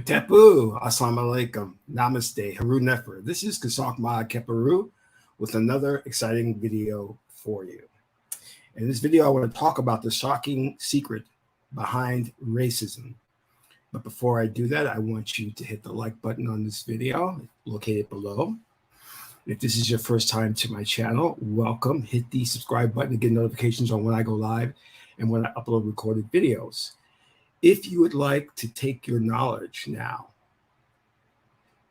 Tepu, assalamu alaikum, namaste, haru nefer. This is Qesankh Keperu with another exciting video for you. In this video, I want to talk about the shocking secret behind racism. But before I do that, I want you to hit the like button on this video, located below. If this is your first time to my channel, welcome. Hit the subscribe button to get notifications on when I go live and when I upload recorded videos. If you would like to take your knowledge now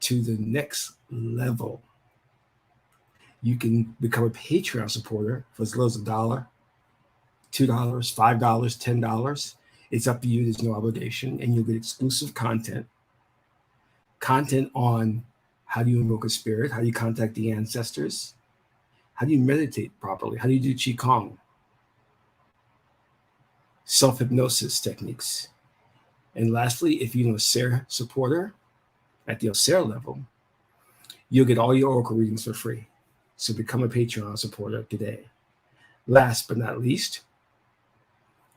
to the next level, you can become a Patreon supporter for as little as $1, $2, $5, $10. It's up to you. There's no obligation. And you'll get exclusive content on how do you invoke a spirit, how do you contact the ancestors, how do you meditate properly, how do you do Qesankh, self-hypnosis techniques. And lastly, if you're an Osir supporter at the Osir level, you'll get all your oracle readings for free. So become a Patreon supporter today. Last but not least,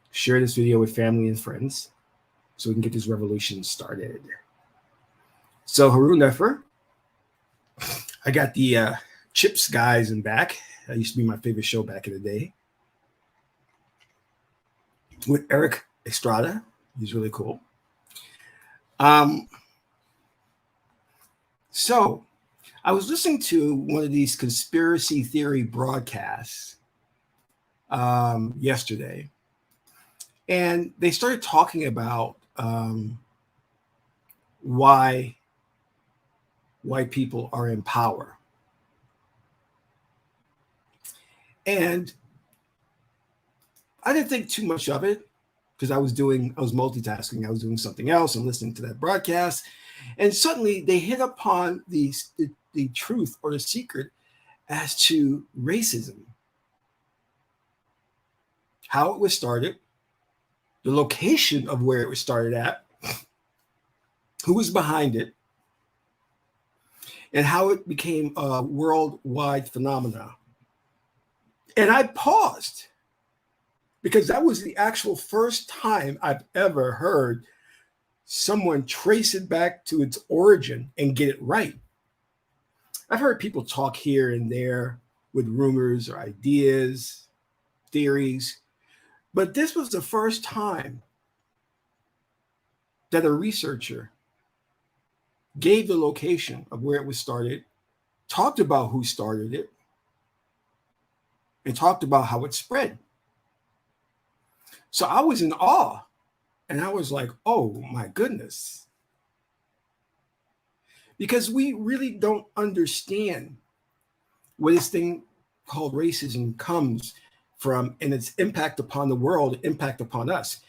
share this video with family and friends so we can get this revolution started. So haru nefer, I got the Chips guys in back. That used to be my favorite show back in the day. With Eric Estrada. He's really cool. So I was listening to one of these conspiracy theory broadcasts yesterday, and they started talking about why white people are in power. And I didn't think too much of it, because I was multitasking. I was doing something else and listening to that broadcast. And suddenly they hit upon the truth or the secret as to racism, how it was started, the location of where it was started at, who was behind it, and how it became a worldwide phenomenon. And I paused, because that was the actual first time I've ever heard someone trace it back to its origin and get it right. I've heard people talk here and there with rumors or ideas, theories, but this was the first time that a researcher gave the location of where it was started, talked about who started it, and talked about how it spread. So I was in awe, and I was like, oh my goodness. Because we really don't understand where this thing called racism comes from and its impact upon the world, impact upon us.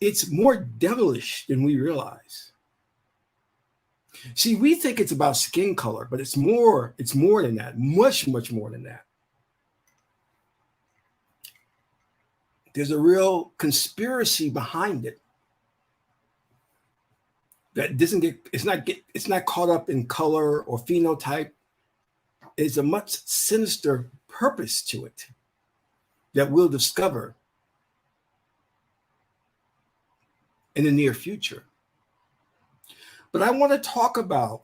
It's more devilish than we realize. See, we think it's about skin color, but it's more than that, much, much more than that. There's a real conspiracy behind it that it's not caught up in color or phenotype. It's a much sinister purpose to it that we'll discover in the near future. But I want to talk about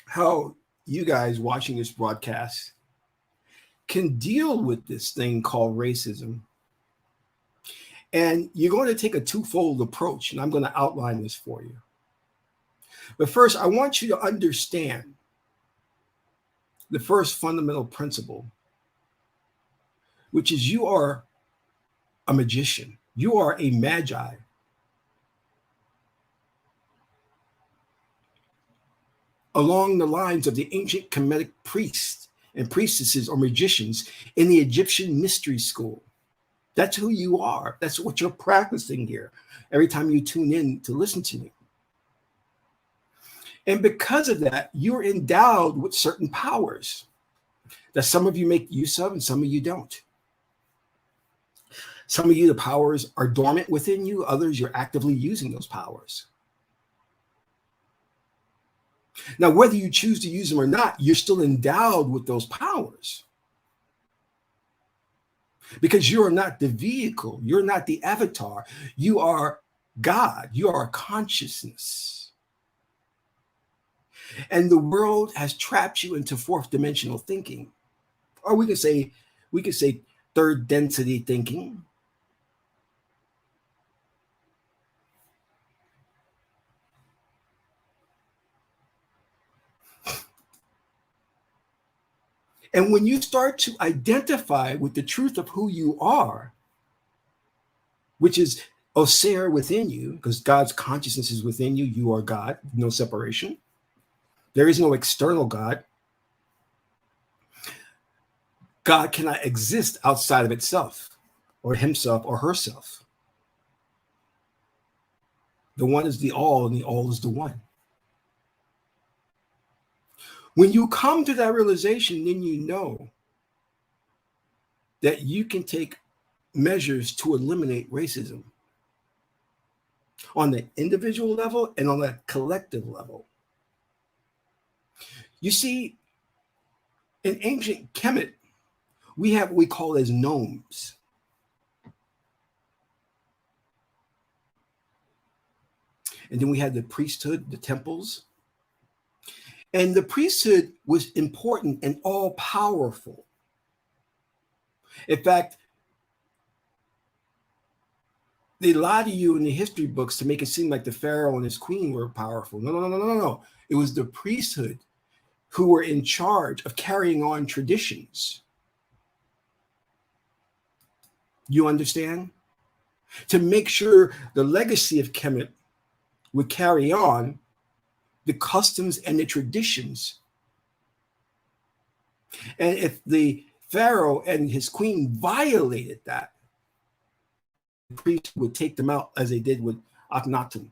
how you guys watching this broadcast can deal with this thing called racism. And you're going to take a twofold approach, and I'm going to outline this for you. But first, I want you to understand the first fundamental principle, which is you are a magician. You are a magi. Along the lines of the ancient Kemetic priests and priestesses or magicians in the Egyptian mystery school. That's who you are. That's what you're practicing here every time you tune in to listen to me. And because of that, you're endowed with certain powers that some of you make use of and some of you don't. Some of you, the powers are dormant within you. Others, you're actively using those powers. Now, whether you choose to use them or not, you're still endowed with those powers. Because you are not the vehicle. You're not the avatar. You are God. You are a consciousness. And the world has trapped you into fourth dimensional thinking. Or we could say third density thinking. And when you start to identify with the truth of who you are, which is Osir within you, because God's consciousness is within you, you are God, no separation. There is no external God. God cannot exist outside of itself or himself or herself. The one is the all, and the all is the one. When you come to that realization, then you know that you can take measures to eliminate racism on the individual level and on the collective level. You see, in ancient Kemet, we have what we call as gnomes. And then we had the priesthood, the temples. And the priesthood was important and all powerful. In fact, they lie to you in the history books to make it seem like the pharaoh and his queen were powerful. No. It was the priesthood who were in charge of carrying on traditions. You understand? To make sure the legacy of Kemet would carry on the customs and the traditions. And if the pharaoh and his queen violated that, the priest would take them out as they did with Akhenaten.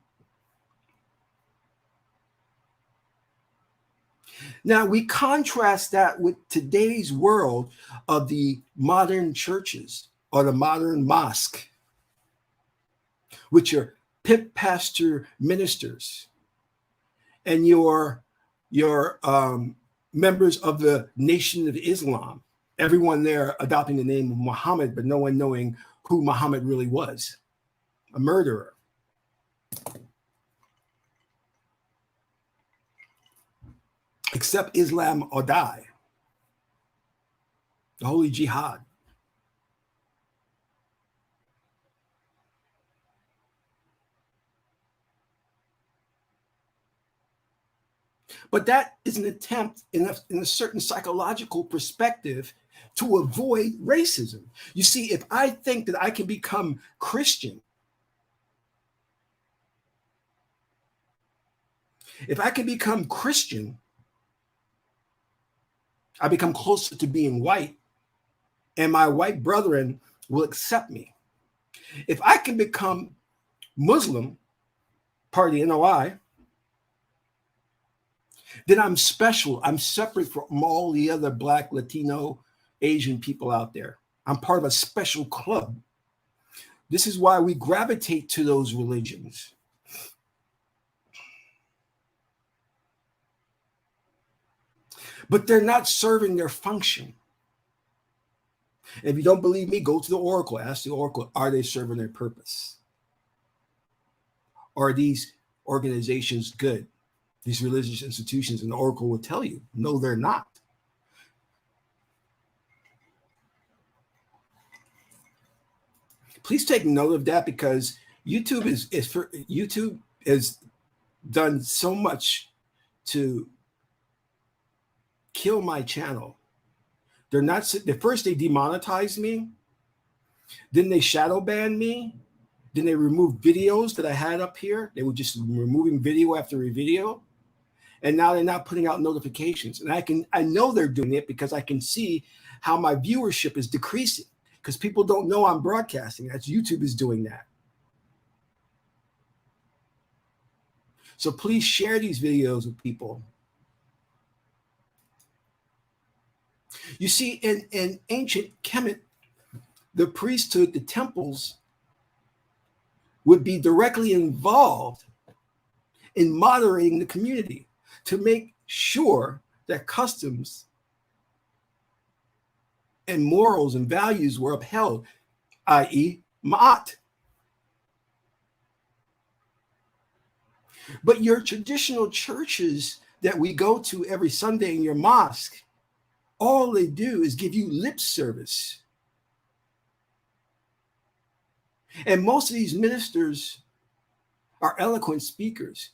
Now we contrast that with today's world of the modern churches or the modern mosque, which are pimp pastor ministers and your members of the Nation of Islam, everyone there adopting the name of Muhammad, but no one knowing who Muhammad really was, a murderer. Accept Islam or die, the holy jihad. But that is an attempt in a certain psychological perspective to avoid racism. You see, if I think that I can become Christian, I become closer to being white, and my white brethren will accept me. If I can become Muslim, part of the NOI, then I'm special. I'm separate from all the other Black, Latino, Asian people out there. I'm part of a special club. This is why we gravitate to those religions. But they're not serving their function. And if you don't believe me, go to the oracle. Ask the oracle, are they serving their purpose? Are these organizations good? These religious institutions, and the oracle will tell you, no, they're not. Please take note of that, because YouTube has done so much to kill my channel. They're not. First they demonetized me, then they shadow banned me, then they removed videos that I had up here. They were just removing video after video. And now they're not putting out notifications. And I know they're doing it because I can see how my viewership is decreasing, because people don't know I'm broadcasting. That's YouTube is doing that. So please share these videos with people. You see, in ancient Kemet, the priesthood, the temples, would be directly involved in moderating the community to make sure that customs and morals and values were upheld, i.e., ma'at. But your traditional churches that we go to every Sunday in your mosque, all they do is give you lip service. And most of these ministers are eloquent speakers,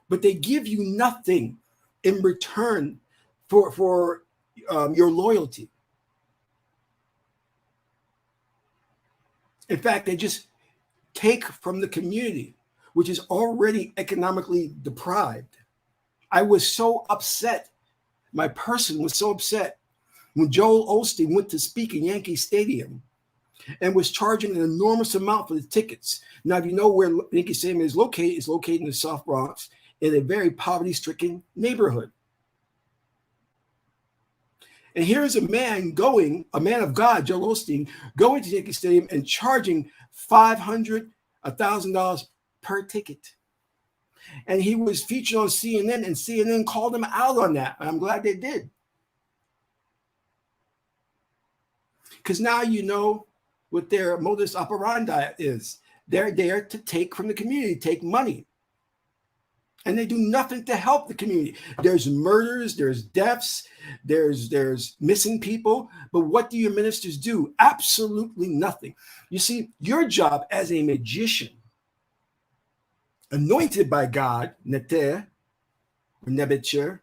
but they give you nothing in return for your loyalty. In fact, they just take from the community, which is already economically deprived. I was so upset. My person was so upset when Joel Osteen went to speak in Yankee Stadium and was charging an enormous amount for the tickets. Now, if you know where Yankee Stadium is located, it's located in the South Bronx in a very poverty-stricken neighborhood. And here's a man of God, Joel Osteen, going to Yankee Stadium and charging $500, $1,000 per ticket. And he was featured on CNN, and CNN called him out on that. And I'm glad they did. Because now you know what their modus operandi is. They're there to take from the community, take money. And they do nothing to help the community. There's murders, there's deaths, there's missing people. But what do your ministers do? Absolutely nothing. You see, your job as a magician, anointed by God, Neter, or Nebuchadnezzar,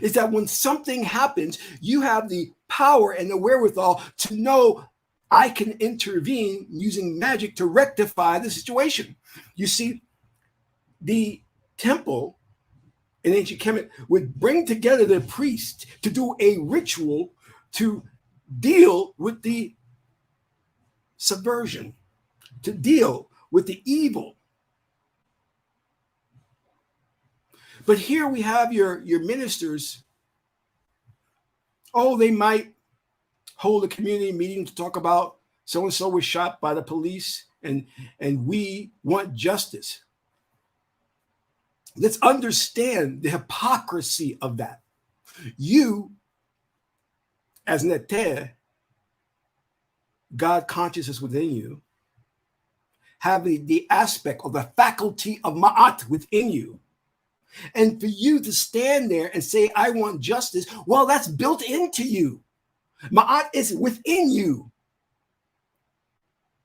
is that when something happens, you have the power and the wherewithal to know I can intervene using magic to rectify the situation. You see, the temple in ancient Kemet would bring together the priest to do a ritual to deal with the subversion, to deal with the evil. But here we have your ministers. Oh, they might hold a community meeting to talk about so-and-so was shot by the police and we want justice. Let's understand the hypocrisy of that. You, as Neter, God consciousness within you, have the aspect of the faculty of ma'at within you. And for you to stand there and say, I want justice, well, that's built into you. Ma'at is within you.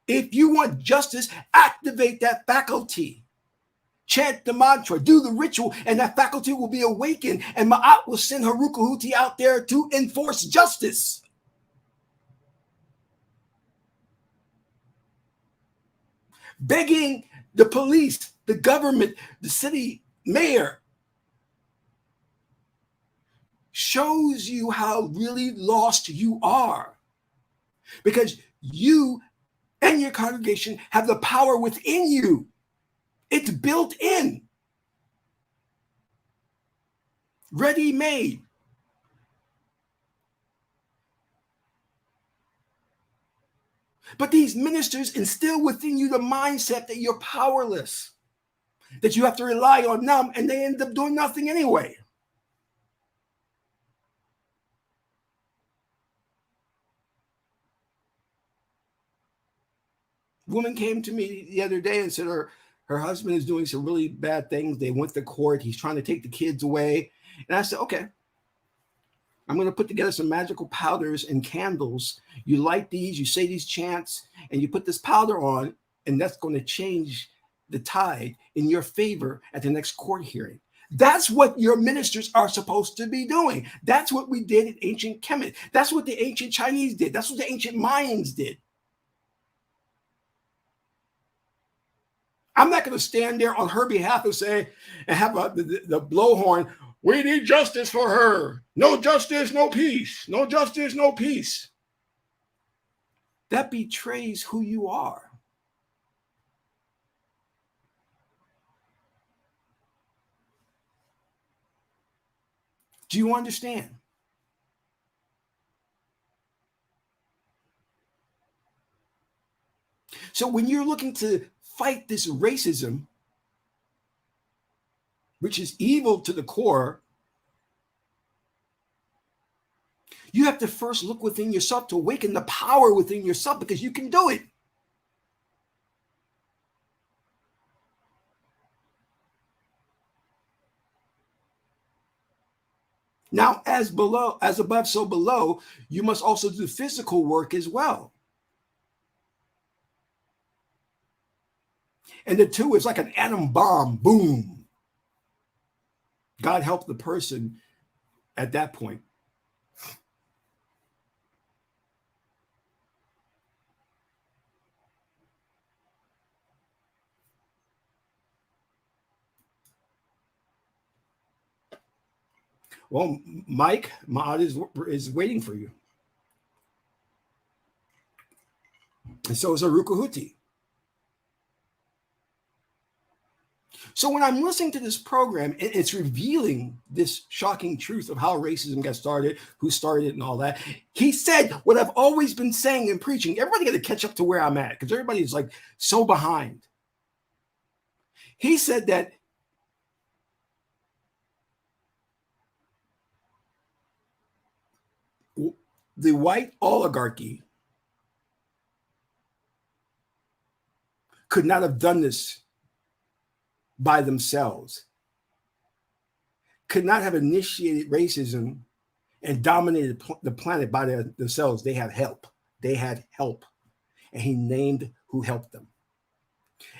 If you want justice, activate that faculty. Chant the mantra, do the ritual, and that faculty will be awakened. And Ma'at will send Harukahuti out there to enforce justice. Begging the police, the government, the city mayor shows you how really lost you are. Because you and your congregation have the power within you. It's built in, ready-made. But these ministers instill within you the mindset that you're powerless, that you have to rely on them, and they end up doing nothing anyway. Woman came to me the other day and said her husband is doing some really bad things. They went to court. He's trying to take the kids away. And I said, okay, I'm going to put together some magical powders and candles. You light these, you say these chants, and you put this powder on, and that's going to change the tide in your favor at the next court hearing. That's what your ministers are supposed to be doing. That's what we did in ancient Kemet. That's what the ancient Chinese did. That's what the ancient Mayans did. I'm not going to stand there on her behalf and say, and have the blowhorn, we need justice for her. No justice, no peace. No justice, no peace. That betrays who you are. Do you understand? So when you're looking to fight this racism, which is evil to the core, you have to first look within yourself to awaken the power within yourself, because you can do it. Now, as above, so below, you must also do physical work as well. And the two is like an atom bomb, boom. God help the person at that point. Well, Mike, Maad is waiting for you. And so is Aruka Huti. So when I'm listening to this program, it's revealing this shocking truth of how racism got started, who started it, and all that. He said what I've always been saying and preaching. Everybody got to catch up to where I'm at, because everybody's like so behind. He said that the white oligarchy could not have done this by themselves, could not have initiated racism and dominated the planet by themselves. They had help. They had help. And he named who helped them.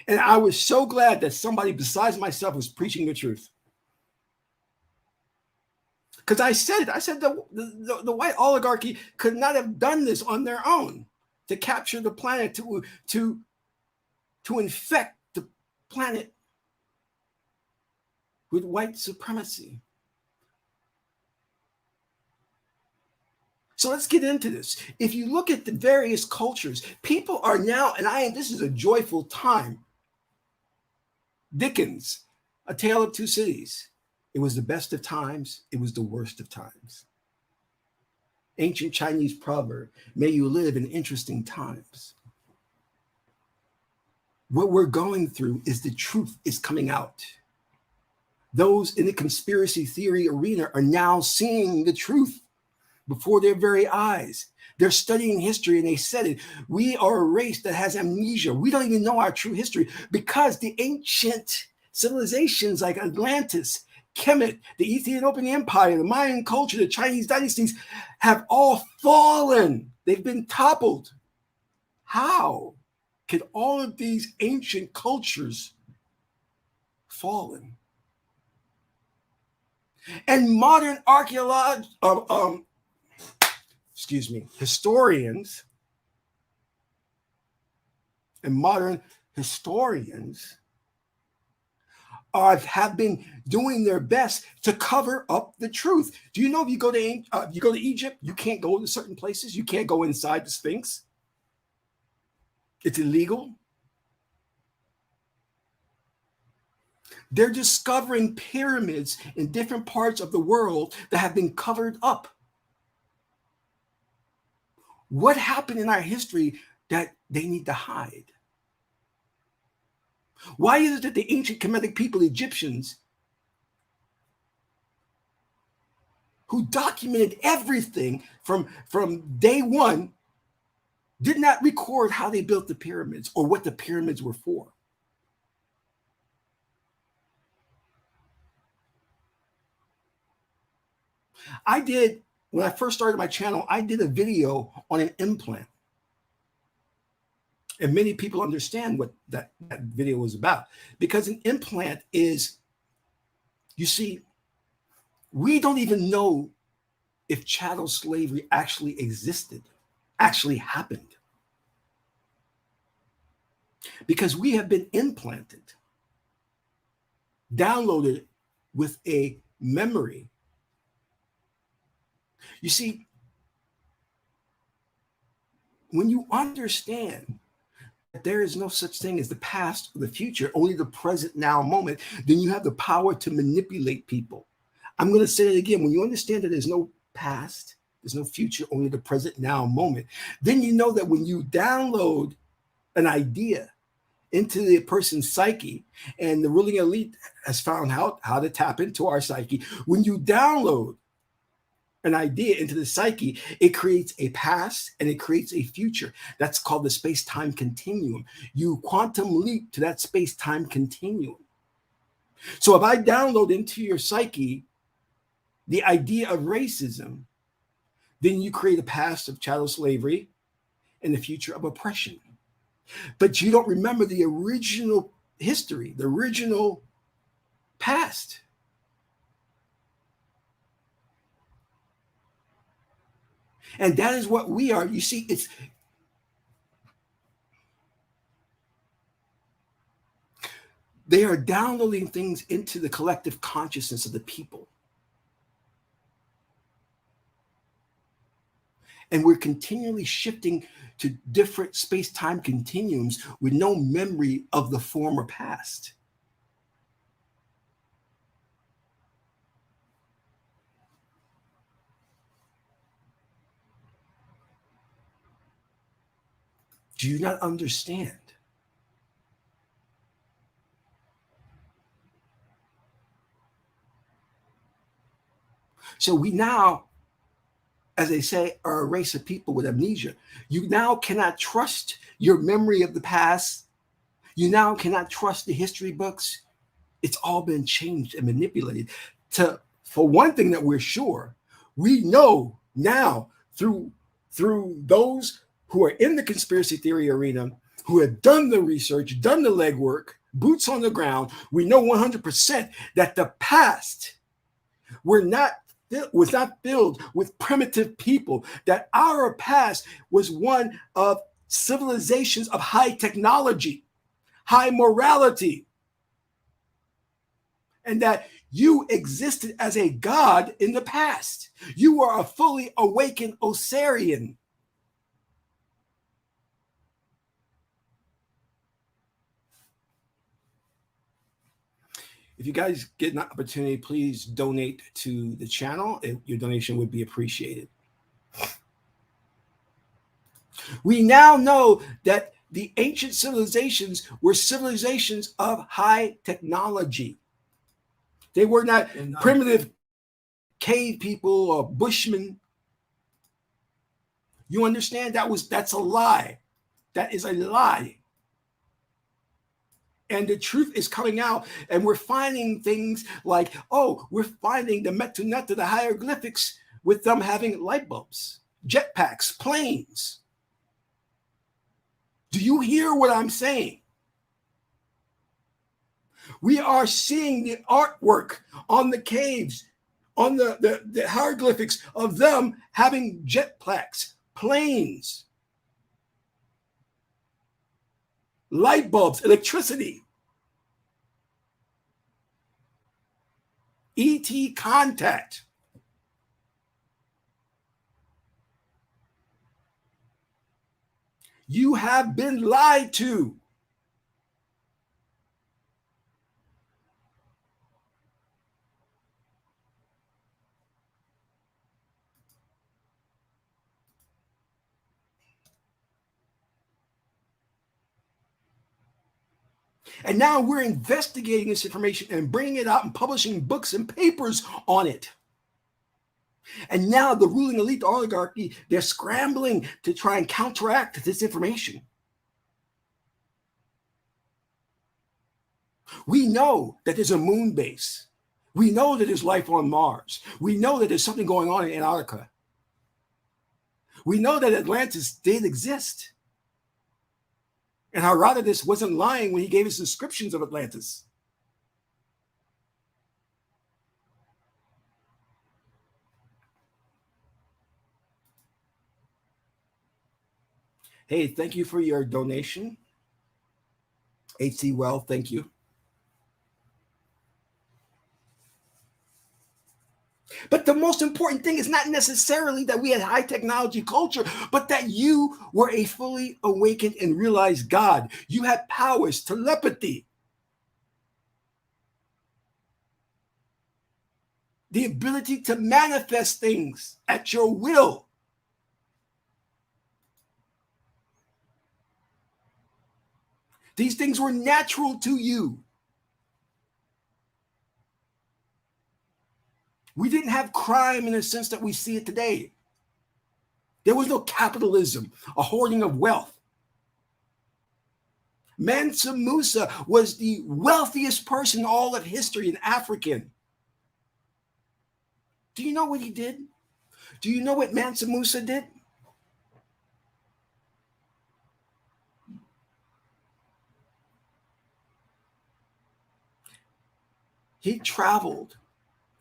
And I was so glad that somebody besides myself was preaching the truth. Because I said it. I said the white oligarchy could not have done this on their own to capture the planet, to infect the planet with white supremacy. So let's get into this. If you look at the various cultures, people are now, and this is a joyful time. Dickens, A Tale of Two Cities. It was the best of times. It was the worst of times. Ancient Chinese proverb, may you live in interesting times. What we're going through is the truth is coming out. Those in the conspiracy theory arena are now seeing the truth before their very eyes. They're studying history, and they said it. We are a race that has amnesia. We don't even know our true history, because the ancient civilizations like Atlantis, Kemet, the Ethiopian Empire, the Mayan culture, the Chinese dynasties have all fallen. They've been toppled. How can all of these ancient cultures fallen? And modern historians and modern historians have been doing their best to cover up the truth. Do you know if you go to Egypt, you can't go to certain places. You can't go inside the Sphinx. It's illegal. They're discovering pyramids in different parts of the world that have been covered up. What happened in our history that they need to hide? Why is it that the ancient Kemetic people, Egyptians, who documented everything from day one, did not record how they built the pyramids or what the pyramids were for? When I first started my channel, I did a video on an implant. And many people understand what that video was about, because an implant is, you see, we don't even know if chattel slavery actually existed, actually happened, because we have been implanted, downloaded with a memory. You see, when you understand that there is no such thing as the past or the future, only the present now moment, then you have the power to manipulate people. I'm going to say it again. When you understand that there's no past, there's no future, only the present now moment, then you know that when you download an idea into the person's psyche, and the ruling elite has found out how to tap into our psyche. When you download an idea into the psyche, it creates a past and it creates a future. That's called the space-time continuum. You quantum leap to that space-time continuum. So if I download into your psyche the idea of racism, then you create a past of chattel slavery and the future of oppression. But you don't remember the original history, the original past. And that is what we are. You see, they are downloading things into the collective consciousness of the people. And we're continually shifting to different space-time continuums with no memory of the former past. Do you not understand? So we now, as they say, are a race of people with amnesia. You now cannot trust your memory of the past. You now cannot trust the history books. It's all been changed and manipulated. For one thing that we're sure, we know now through those who are in the conspiracy theory arena, who have done the research, done the legwork, boots on the ground, we know 100% that the past was not filled with primitive people, that our past was one of civilizations of high technology, high morality, and that you existed as a god in the past. You were a fully awakened Osirian. If you guys get an opportunity, please donate to the channel. Your donation would be appreciated. We now know that the ancient civilizations were civilizations of high technology. They were not primitive cave people or bushmen. You understand? That's a lie. That is a lie. And the truth is coming out, and we're finding things like, we're finding the Metuneta, the hieroglyphics, with them having light bulbs, jetpacks, planes. Do you hear what I'm saying? We are seeing the artwork on the caves, on the hieroglyphics of them having jetpacks, planes, light bulbs, electricity, ET contact. You have been lied to. And now we're investigating this information and bringing it out and publishing books and papers on it. And now the ruling elite, the oligarchy, they're scrambling to try and counteract this information. We know that there's a moon base. We know that there's life on Mars. We know that there's something going on in Antarctica. We know that Atlantis did exist. And Herodotus wasn't lying when he gave us descriptions of Atlantis. Hey, thank you for your donation. HC Well, thank you. But the most important thing is not necessarily that we had high technology culture, but that you were a fully awakened and realized God. You had powers, telepathy, the ability to manifest things at your will. These things were natural to you. We didn't have crime in the sense that we see it today. There was no capitalism, a hoarding of wealth. Mansa Musa was the wealthiest person in all of history, an African. Do you know what he did? Do you know what Mansa Musa did? He traveled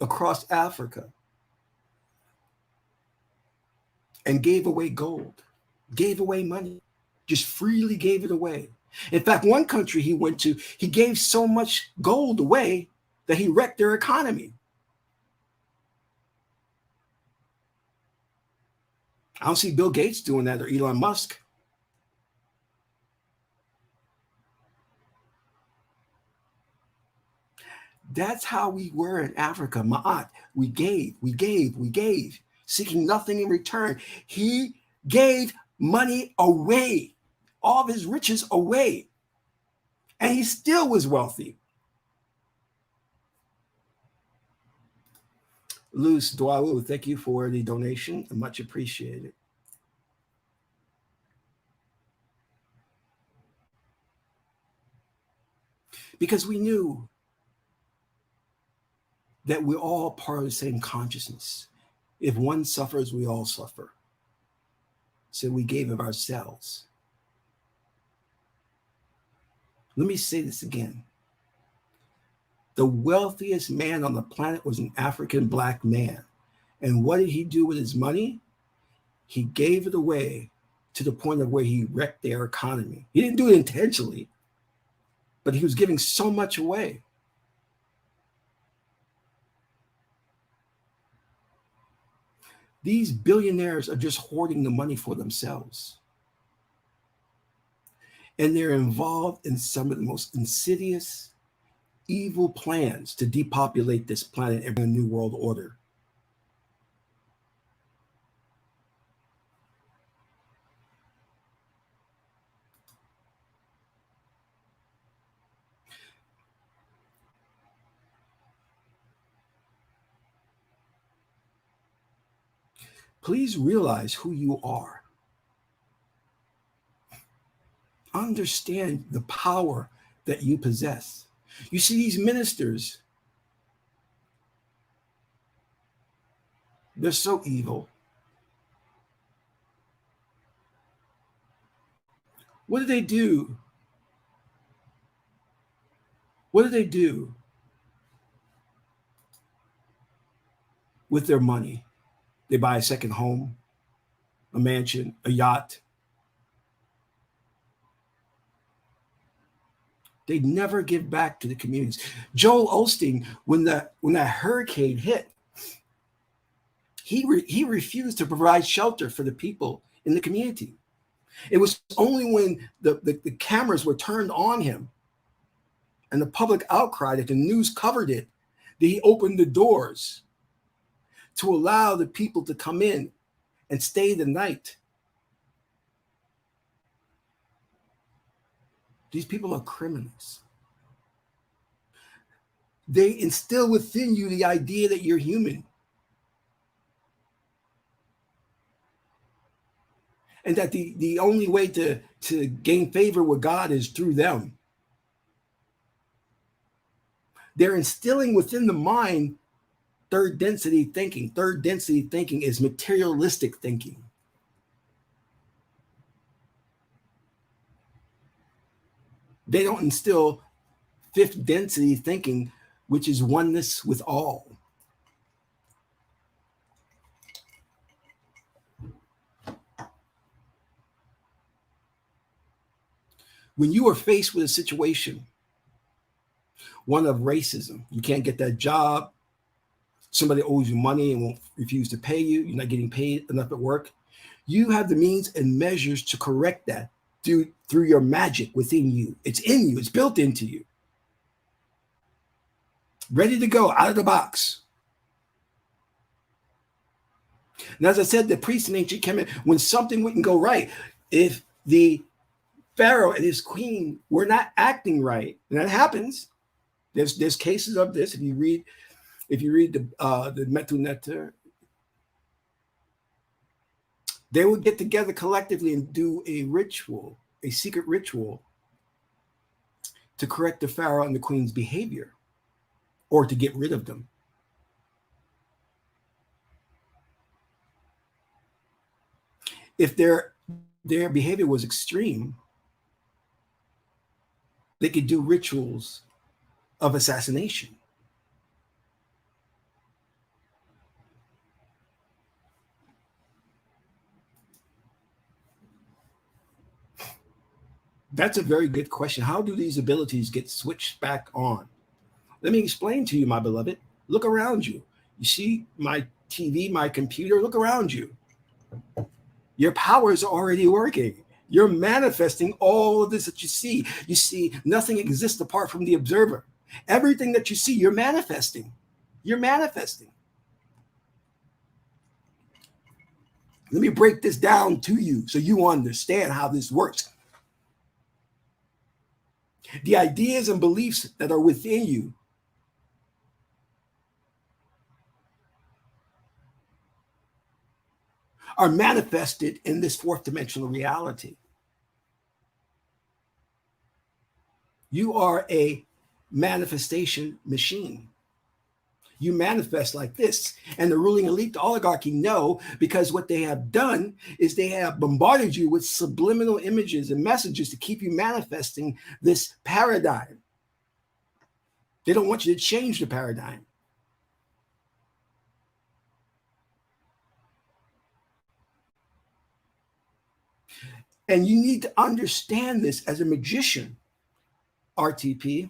across Africa and gave away gold, gave away money, just freely gave it away. In fact, one country he went to, he gave so much gold away that he wrecked their economy. I don't see Bill Gates doing that or Elon Musk. That's how we were in Africa, Ma'at. We gave, seeking nothing in return. He gave money away, all of his riches away, and he still was wealthy. Luz Dwawu, thank you for the donation. Much appreciated. Because we knew that we're all part of the same consciousness. If one suffers, we all suffer. So we gave of ourselves. Let me say this again. The wealthiest man on the planet was an African black man. And what did he do with his money? He gave it away to the point of where he wrecked their economy. He didn't do it intentionally, but he was giving so much away. These billionaires are just hoarding the money for themselves. And they're involved in some of the most insidious, evil plans to depopulate this planet and bring a new world order. Please realize who you are. Understand the power that you possess. You see these ministers, they're so evil. What do they do? What do they do with their money? They buy a second home, a mansion, a yacht. They never give back to the communities. Joel Osteen, when that hurricane hit, he refused to provide shelter for the people in the community. It was only when the cameras were turned on him and the public outcry that the news covered it that he opened the doors to allow the people to come in and stay the night. These people are criminals. They instill within you the idea that you're human. And that the only way to gain favor with God is through them. They're instilling within the mind third density thinking. Third density thinking is materialistic thinking. They don't instill fifth density thinking, which is oneness with all. When you are faced with a situation, one of racism, you can't get that job, somebody owes you money and won't refuse to pay you, you're not getting paid enough at work, you have the means and measures to correct that through your magic within you. It's in you, it's built into you. Ready to go, out of the box. And as I said, the priests in ancient Kemet, when something wouldn't go right, if the Pharaoh and his queen were not acting right, and that happens. There's cases of this. If you read the Metu, they would get together collectively and do a ritual, a secret ritual, to correct the Pharaoh and the queen's behavior, or to get rid of them. If their behavior was extreme, they could do rituals of assassination. That's a very good question. How do these abilities get switched back on? Let me explain to you, my beloved. Look around you. You see my TV, my computer? Look around you. Your power is already working. You're manifesting all of this that you see. You see, nothing exists apart from the observer. Everything that you see, you're manifesting. You're manifesting. Let me break this down to you so you understand how this works. The ideas and beliefs that are within you are manifested in this fourth dimensional reality. You are a manifestation machine. You manifest like this. And the ruling elite, the oligarchy, know, because what they have done is they have bombarded you with subliminal images and messages to keep you manifesting this paradigm. They don't want you to change the paradigm. And you need to understand this as a magician, RTP.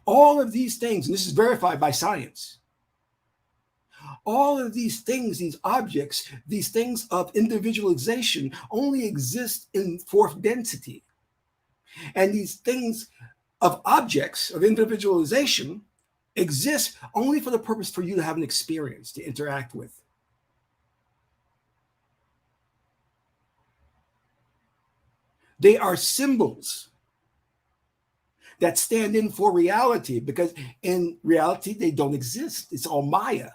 All of these things, and this is verified by science, all of these things, these objects, these things of individualization only exist in fourth density. And these things of objects of individualization exist only for the purpose for you to have an experience to interact with. They are symbols that stand in for reality, because in reality, they don't exist. It's all Maya.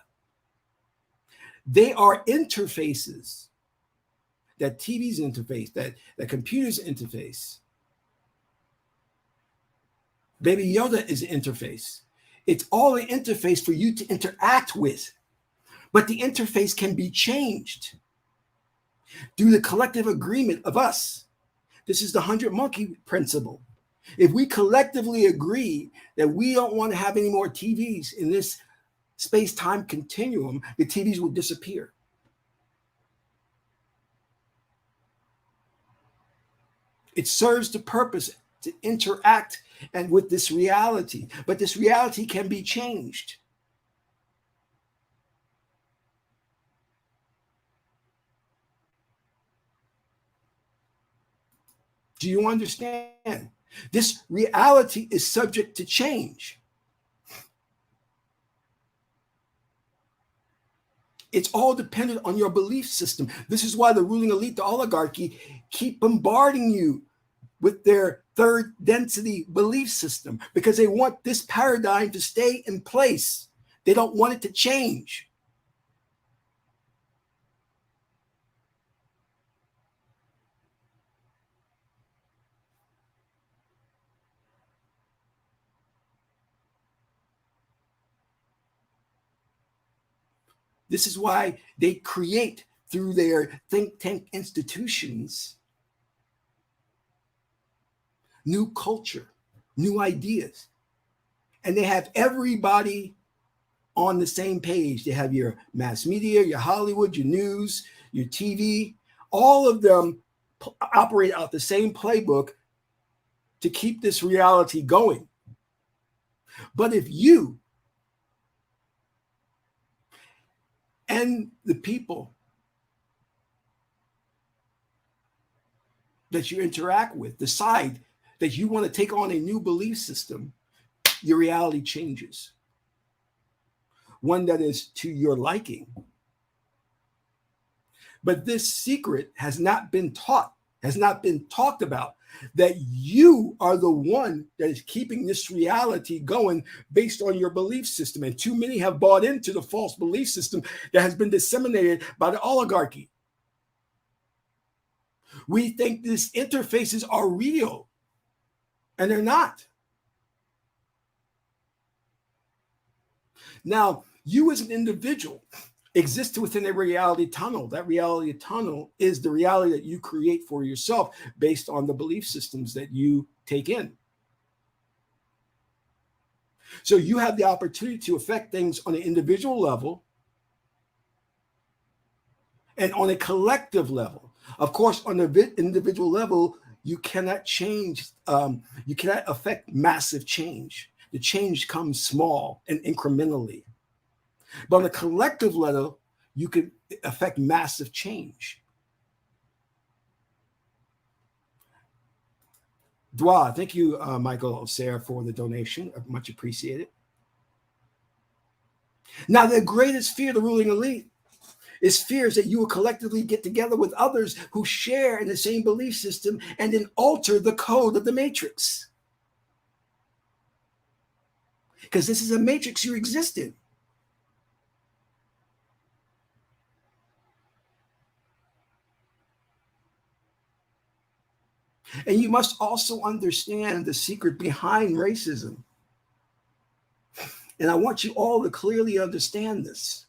They are interfaces that TVs interface, that computers interface. Baby Yoda is an interface. It's all an interface for you to interact with. But the interface can be changed through the collective agreement of us. This is the 100 monkey principle. If we collectively agree that we don't want to have any more TVs in this space-time continuum, the TVs will disappear. It serves the purpose to interact and with this reality, but this reality can be changed. Do you understand? This reality is subject to change. It's all dependent on your belief system. This is why the ruling elite, the oligarchy, keep bombarding you with their third density belief system, because they want this paradigm to stay in place. They don't want it to change. This is why they create, through their think tank institutions, new culture, new ideas. And they have everybody on the same page. They have your mass media, your Hollywood, your news, your TV. All of them operate out the same playbook to keep this reality going. But if you and the people that you interact with decide that you want to take on a new belief system, your reality changes. One that is to your liking. But this secret has not been taught has not been talked about, that you are the one that is keeping this reality going based on your belief system. And too many have bought into the false belief system that has been disseminated by the oligarchy. We think these interfaces are real, and they're not. Now, you as an individual exist within a reality tunnel. That reality tunnel is the reality that you create for yourself based on the belief systems that you take in. So you have the opportunity to affect things on an individual level and on a collective level. Of course, on the individual level, you cannot change, you cannot affect massive change. The change comes small and incrementally. But on a collective level, you can affect massive change. Dwa, thank you, Michael Osair, for the donation. Much appreciated. Now, the greatest fear of the ruling elite is fears that you will collectively get together with others who share in the same belief system and then alter the code of the matrix. Because this is a matrix you exist in. And you must also understand the secret behind racism. And I want you all to clearly understand this.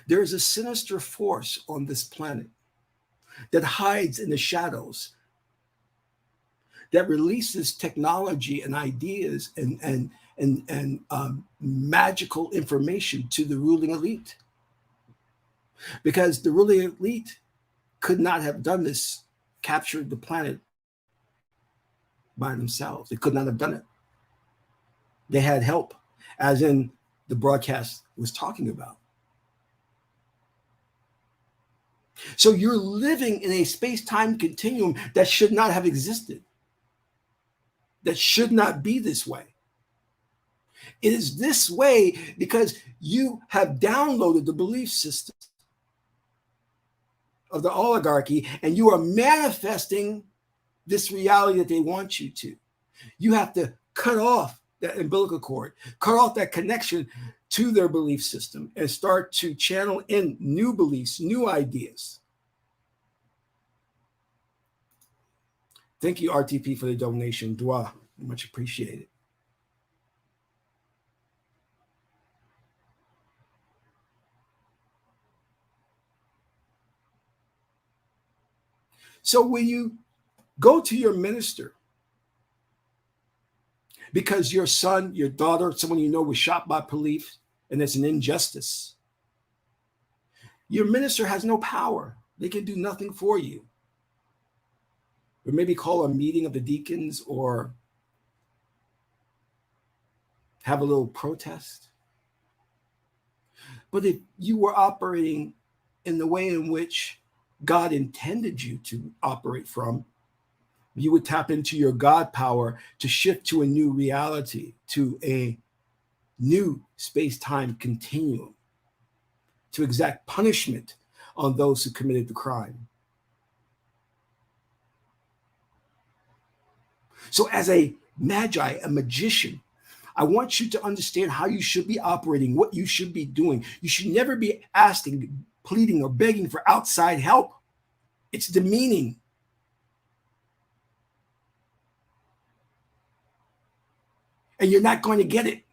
There is a sinister force on this planet that hides in the shadows, that releases technology and ideas and magical information to the ruling elite. Because the ruling elite could not have done this, captured the planet by themselves. They could not have done it. They had help, as in the broadcast was talking about. So you're living in a space-time continuum that should not have existed, that should not be this way. It is this way because you have downloaded the belief system of the oligarchy, and you are manifesting this reality that they want you to. You have to cut off that umbilical cord, cut off that connection to their belief system, and start to channel in new beliefs, new ideas. Thank you, RTP, for the donation. Dua, much appreciated. So when you go to your minister because your son, your daughter, someone you know was shot by police and it's an injustice, your minister has no power. They can do nothing for you. Or maybe call a meeting of the deacons or have a little protest. But if you were operating in the way in which God intended you to operate from, you would tap into your God power to shift to a new reality, to a new space-time continuum, to exact punishment on those who committed the crime. So as a magi, a magician, I want you to understand how you should be operating, what you should be doing. You should never be asking, pleading, or begging for outside help. It's demeaning. And you're not going to get it.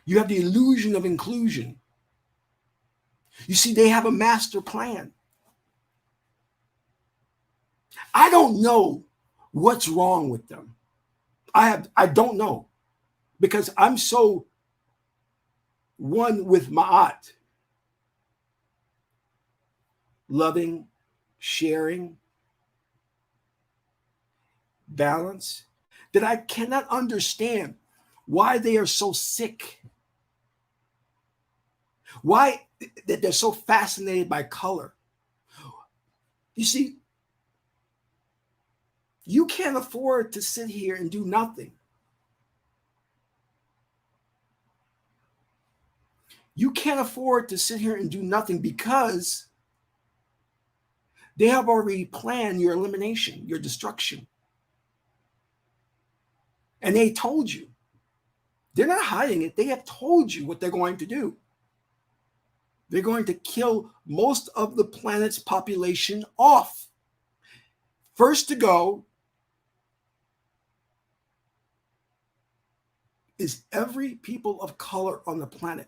You have the illusion of inclusion. You see, they have a master plan. I don't know what's wrong with them. I don't know, because I'm so one with Ma'at, loving, sharing, balance, that I cannot understand why they are so sick, why that they're so fascinated by color. You see, you can't afford to sit here and do nothing. You can't afford to sit here and do nothing because they have already planned your elimination, your destruction. And they told you. They're not hiding it. They have told you what they're going to do. They're going to kill most of the planet's population off. First to go is every people of color on the planet.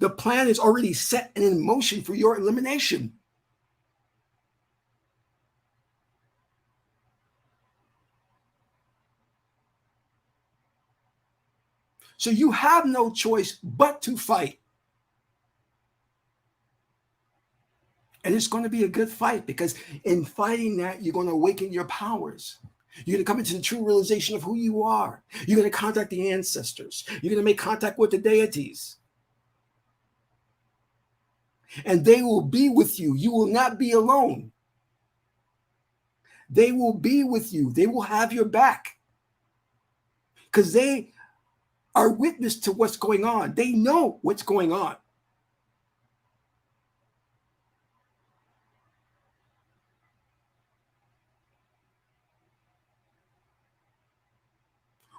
The plan is already set and in motion for your elimination. So you have no choice but to fight. And it's going to be a good fight, because in fighting that, you're going to awaken your powers. You're going to come into the true realization of who you are. You're going to contact the ancestors. You're going to make contact with the deities. And they will be with you. You will not be alone. They will be with you. They will have your back, because they are witness to what's going on. They know what's going on.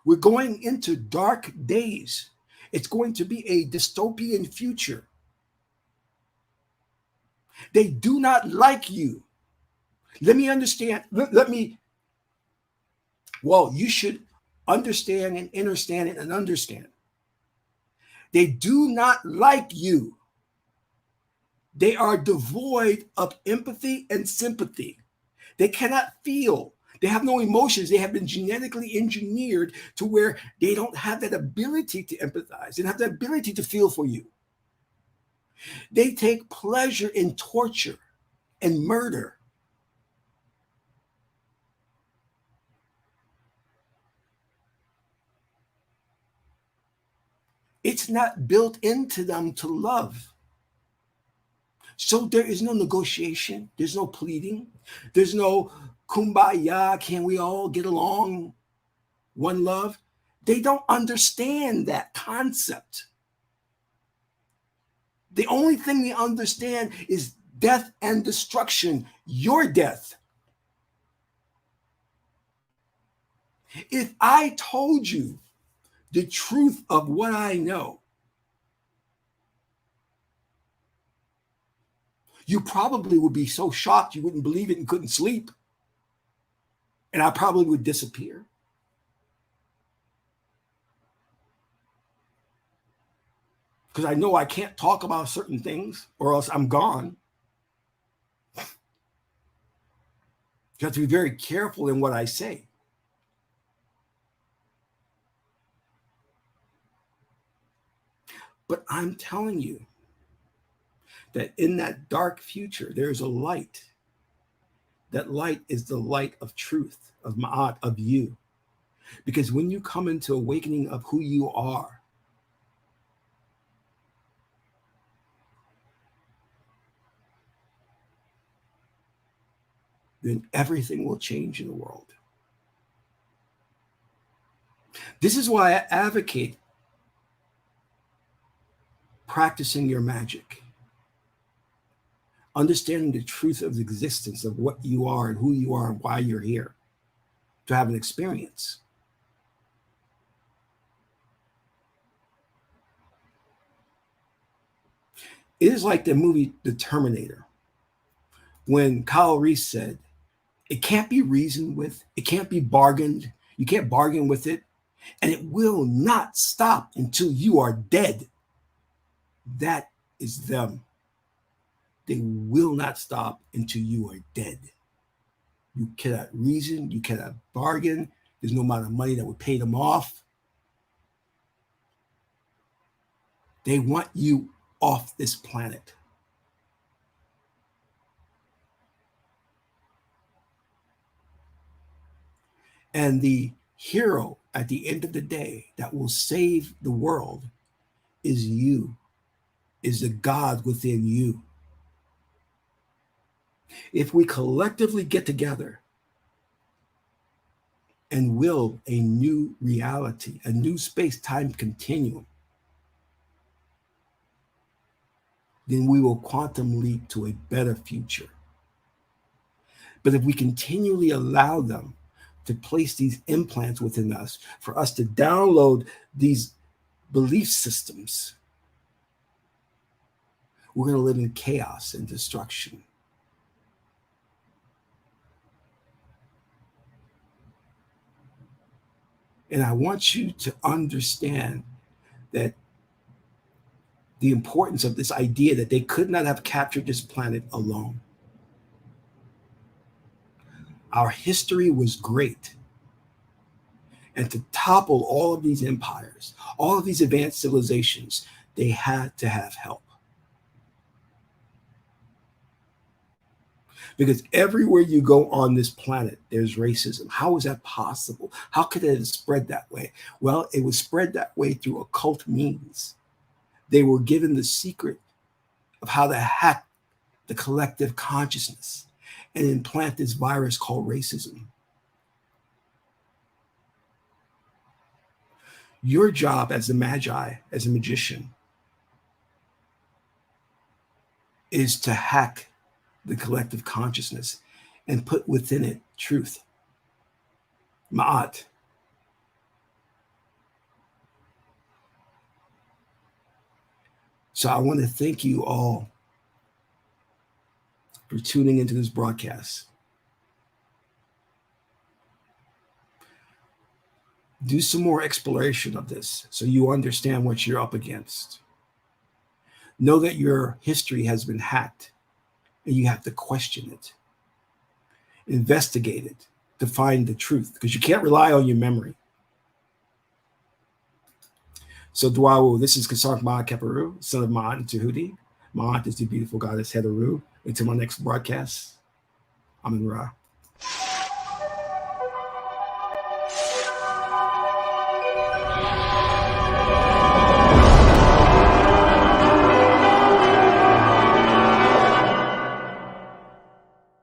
We're going into dark days. It's going to be a dystopian future. They do not like you. Let me understand. Well, you should understand and understand it and understand. They do not like you. They are devoid of empathy and sympathy. They cannot feel. They have no emotions. They have been genetically engineered to where they don't have that ability to empathize. They don't have that ability to feel for you. They take pleasure in torture and murder. It's not built into them to love. So there is no negotiation. There's no pleading. There's no kumbaya. Can we all get along? One love. They don't understand that concept. The only thing they understand is death and destruction, your death. If I told you the truth of what I know, you probably would be so shocked you wouldn't believe it and couldn't sleep. And I probably would disappear. Because I know I can't talk about certain things or else I'm gone. You have to be very careful in what I say. But I'm telling you that in that dark future, there's a light. That light is the light of truth, of Ma'at, of you. Because when you come into awakening of who you are, then everything will change in the world. This is why I advocate practicing your magic, understanding the truth of the existence of what you are and who you are and why you're here, to have an experience. It is like the movie The Terminator, when Kyle Reese said, it can't be reasoned with, it can't be bargained, you can't bargain with it, and it will not stop until you are dead. That is them. They will not stop until you are dead. You cannot reason, you cannot bargain. There's no amount of money that would pay them off. They want you off this planet. And the hero at the end of the day that will save the world is you, is the God within you. If we collectively get together and will a new reality, a new space-time continuum, then we will quantum leap to a better future. But if we continually allow them to place these implants within us, for us to download these belief systems, we're going to live in chaos and destruction. And I want you to understand that the importance of this idea that they could not have captured this planet alone. Our history was great. And to topple all of these empires, all of these advanced civilizations, they had to have help. Because everywhere you go on this planet, there's racism. How is that possible? How could it have spread that way? Well, it was spread that way through occult means. They were given the secret of how to hack the collective consciousness and implant this virus called racism. Your job as a magi, as a magician, is to hack the collective consciousness and put within it truth. Ma'at. So I want to thank you all for tuning into this broadcast. Do some more exploration of this so you understand what you're up against. Know that your history has been hacked and you have to question it, investigate it to find the truth, because you can't rely on your memory. So Dwawu, this is Qesankh Ma Keperu, son of Ma'at and Tahuti. Ma'at is the beautiful goddess Heteru. Until my next broadcast, I'm in Ra.